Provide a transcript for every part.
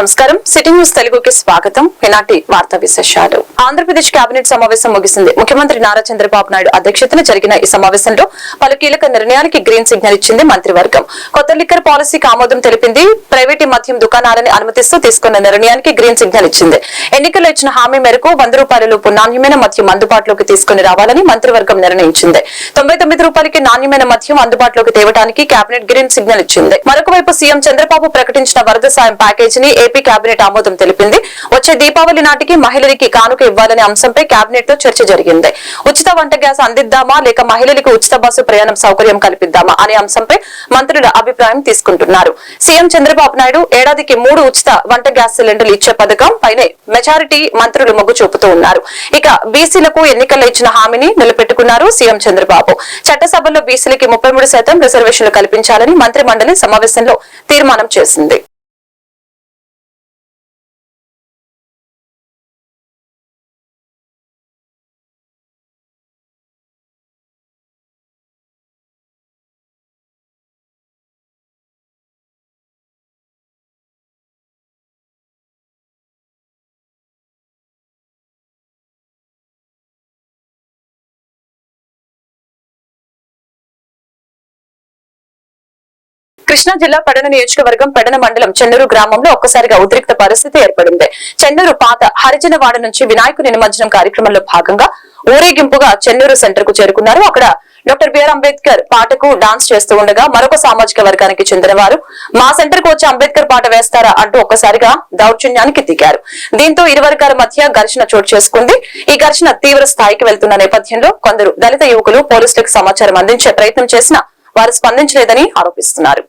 నమస్కారం. City news తెలుగుకి స్వాగతం. ఈనాటి వార్తా విశేషాలు. ఆంధ్రప్రదేశ్ కేబినెట్ సమావేశం ముగిసింది. ముఖ్యమంత్రి నారా చంద్రబాబు నాయుడు అధ్యక్షతన జరిగిన ఈ సమావేశంలో పలు కీలక నిర్ణయాలకి గ్రీన్ సిగ్నల్ ఇచ్చింది మంత్రివర్గం. కొత్త లిక్కర్ పాలసీకి ఆమోదం తెలిపింది. ప్రైవేటు మద్యం దుకాణాలని అనుమతిస్తూ తీసుకున్న నిర్ణయానికి గ్రీన్ సిగ్నల్ ఇచ్చింది. ఎన్నికల్లో ఇచ్చిన హామీ మేరకు 100 రూపాయలలోపు నాణ్యమైన మద్యం అందుబాటులోకి తీసుకుని రావాలని మంత్రివర్గం నిర్ణయించింది. 99 రూపాయలకి నాణ్యమైన మద్యం అందుబాటులోకి తేవడానికి కేబినెట్ గ్రీన్ సిగ్నల్ ఇచ్చింది. మరొక వైపు సీఎం చంద్రబాబు ప్రకటించిన వరద సాయం ప్యాకేజీని ఏపీ కేబినెట్ ఆమోదం తెలిపింది. వచ్చే దీపావళి నాటికి మహిళలకి కానుక ఇవ్వాలనే అంశంపై కేబినెట్ లో చర్చ జరిగింది. ఉచిత వంట గ్యాస్ అందిద్దామా లేక మహిళలకు ఉచిత బస్సు ప్రయాణం సౌకర్యం కల్పిద్దామా అనే అంశంపై మంత్రుల అభిప్రాయం తీసుకుంటున్నారు. సీఎం చంద్రబాబు నాయుడు ఏడాదికి 3 ఉచిత వంట గ్యాస్ సిలిండర్లు ఇచ్చే పథకం పైనే మెజారిటీ మంత్రులు మొగ్గు చూపుతూ ఉన్నారు. ఇక బీసీలకు ఎన్నికల్లో ఇచ్చిన హామీని నిలబెట్టుకున్నారు సీఎం చంద్రబాబు. చట్టసభల్లో బీసీలకి 33% రిజర్వేషన్లు కల్పించాలని మంత్రి మండలి సమావేశంలో తీర్మానం చేసింది. కృష్ణా జిల్లా పెడన నియోజకవర్గం పెడన మండలం చెన్నూరు గ్రామంలో ఒక్కసారిగా ఉద్రిక్త పరిస్థితి ఏర్పడింది. చెన్నూరు పాత హరిజనవాడ నుంచి వినాయకుని నిమజ్జనం కార్యక్రమంలో భాగంగా ఊరేగింపుగా చెన్నూరు సెంటర్ కు చేరుకున్నారు. అక్కడ డాక్టర్ బిఆర్ అంబేద్కర్ పాటకు డాన్స్ చేస్తూ ఉండగా మరొక సామాజిక వర్గానికి చెందిన వారు మా సెంటర్ కు వచ్చి అంబేద్కర్ పాట వేస్తారా అంటూ ఒక్కసారిగా దౌర్జన్యానికి దిగారు. దీంతో ఇరు వర్గాల మధ్య ఘర్షణ చోటు చేసుకుంది. ఈ ఘర్షణ తీవ్ర స్థాయికి వెళ్తున్న నేపథ్యంలో కొందరు దళిత యువకులు పోలీసులకు సమాచారం అందించే ప్రయత్నం చేసినా వారు స్పందించలేదని ఆరోపిస్తున్నారు.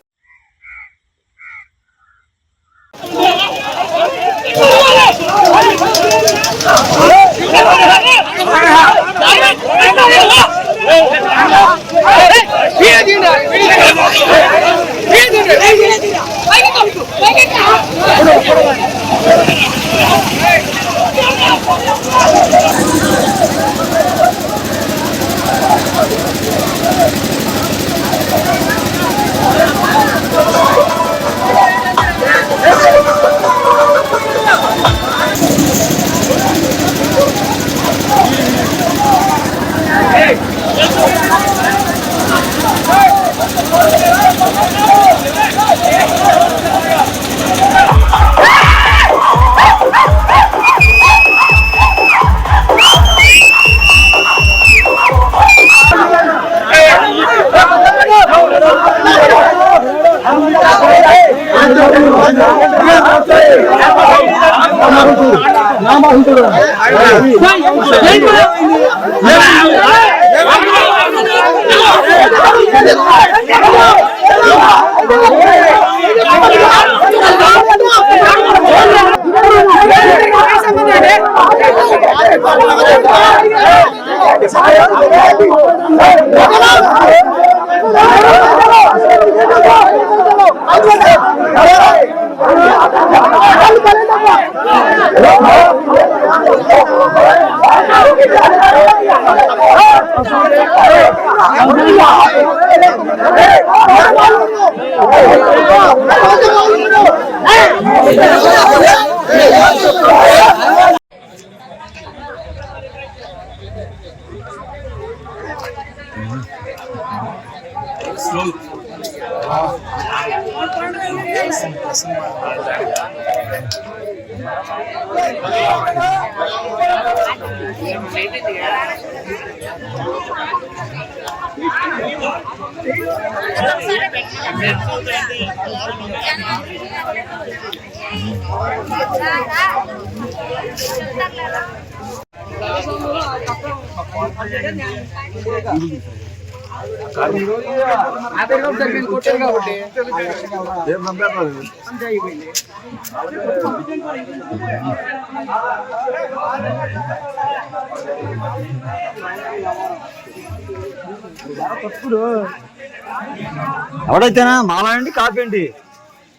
ఎవడైతేనా మాలా అండి కాపీ అండి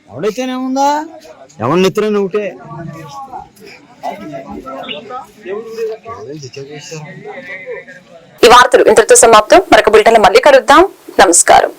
ఎవడైతేనేముందా ఎవరిని ఎత్తున ఒకటే ఈ వార్తలు ఇంతటితో సమాప్తం. మరొక బులెటిన్ మళ్ళీ కలుద్దాం. నమస్కారం.